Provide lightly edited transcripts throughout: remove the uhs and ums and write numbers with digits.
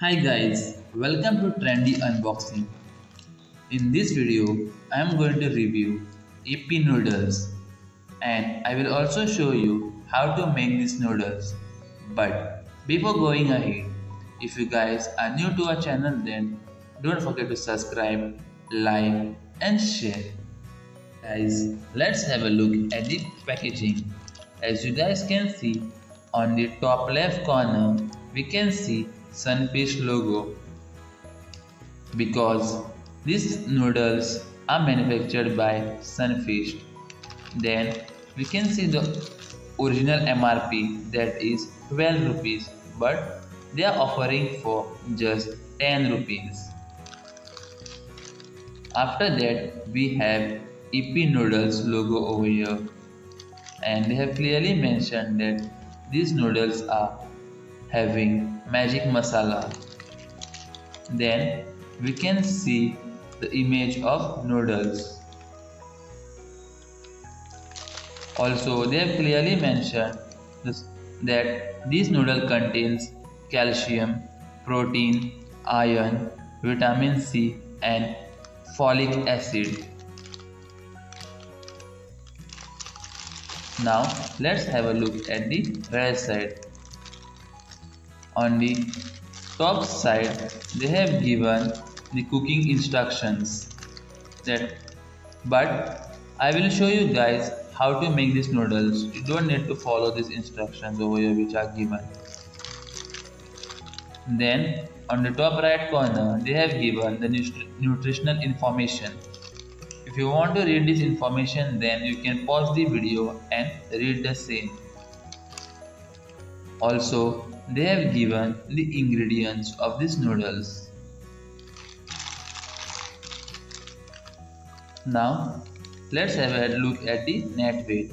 Hi guys, welcome to Trendy Unboxing. In this video, I am going to review YiPPee Noodles and I will also show you how to make these noodles. But before going ahead, if you guys are new to our channel then don't forget to subscribe, like and share. Guys, let's have a look at the packaging. As you guys can see, on the top left corner, we can see Sunfish logo because these noodles are manufactured by Sunfish. Then we can see the original MRP that is 12 rupees but they are offering for just 10 rupees. After that we have YiPPee Noodles logo over here and they have clearly mentioned that these noodles are having magic masala. Then we can see the image of noodles. Also they have clearly mentioned that this noodle contains calcium, protein, iron, vitamin C and folic acid. Now let's have a look at the right side. On the top side they have given the cooking instructions but I will show you guys how to make these noodles. You don't need to follow these instructions over here which are given. Then on the top right corner they have given the nutritional information. If you want to read this information then you can pause the video and read the same. Also they have given the ingredients of these noodles. Now let's have a look at the net weight.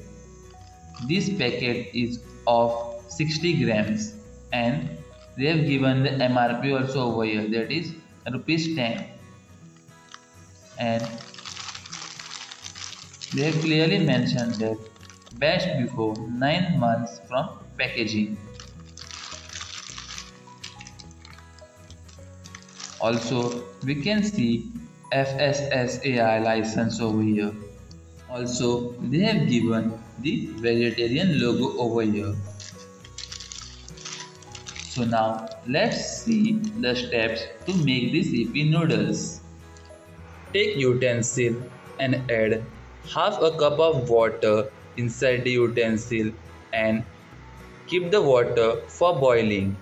This packet is of 60 grams and they have given the MRP also over here, that is rupees 10, and they have clearly mentioned that batched before 9 months from packaging. Also we can see FSSAI license over here. Also they have given the vegetarian logo over here. So now let's see the steps to make these YiPPee noodles. Take utensil and add half a cup of water inside the utensil and keep the water for boiling.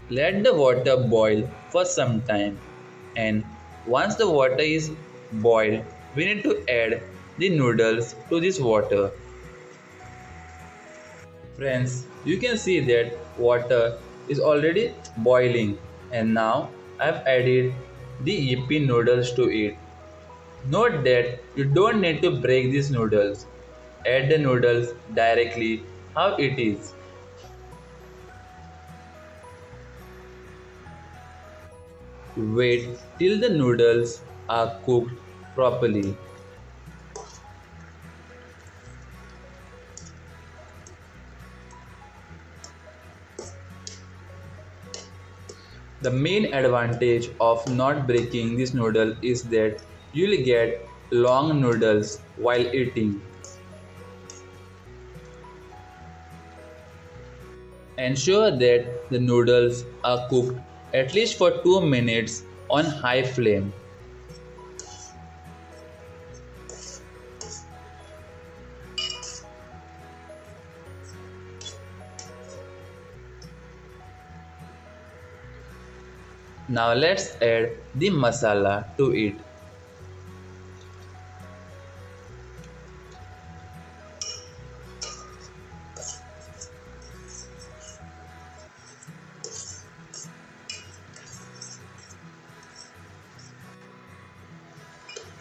Let the water boil for some time and once the water is boiled, we need to add the noodles to this water. Friends, you can see that water is already boiling and now I have added the YiPPee noodles to it. Note that you don't need to break these noodles. Add the noodles directly how it is. Wait till the noodles are cooked properly. The main advantage of not breaking this noodle is that you will get long noodles while eating. Ensure that the noodles are cooked at least for 2 minutes on high flame. Now let's add the masala to it.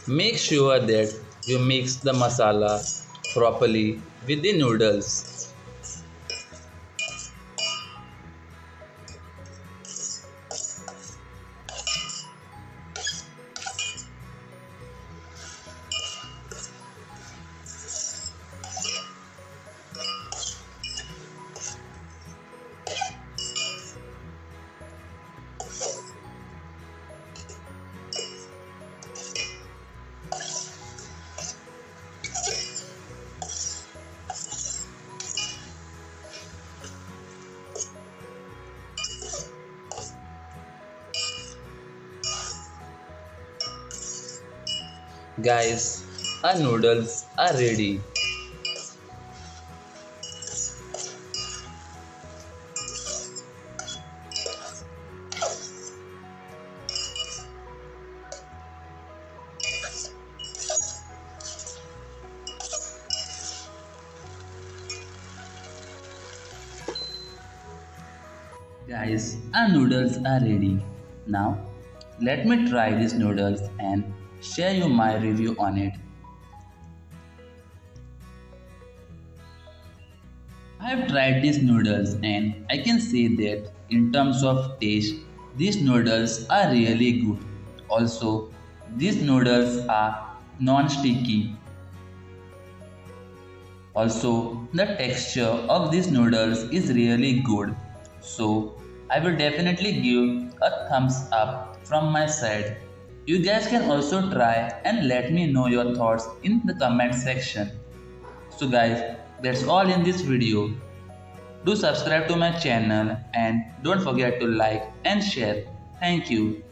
Make sure that you mix the masala properly with the noodles. Guys, our noodles are ready. Guys, our noodles are ready. Now, let me try these noodles and share you my review on it. I have tried these noodles and I can say that in terms of taste, these noodles are really good. Also, these noodles are non-sticky. Also, the texture of these noodles is really good. So, I will definitely give a thumbs up from my side. You guys can also try and let me know your thoughts in the comment section. So guys, that's all in this video. Do subscribe to my channel and don't forget to like and share. Thank you.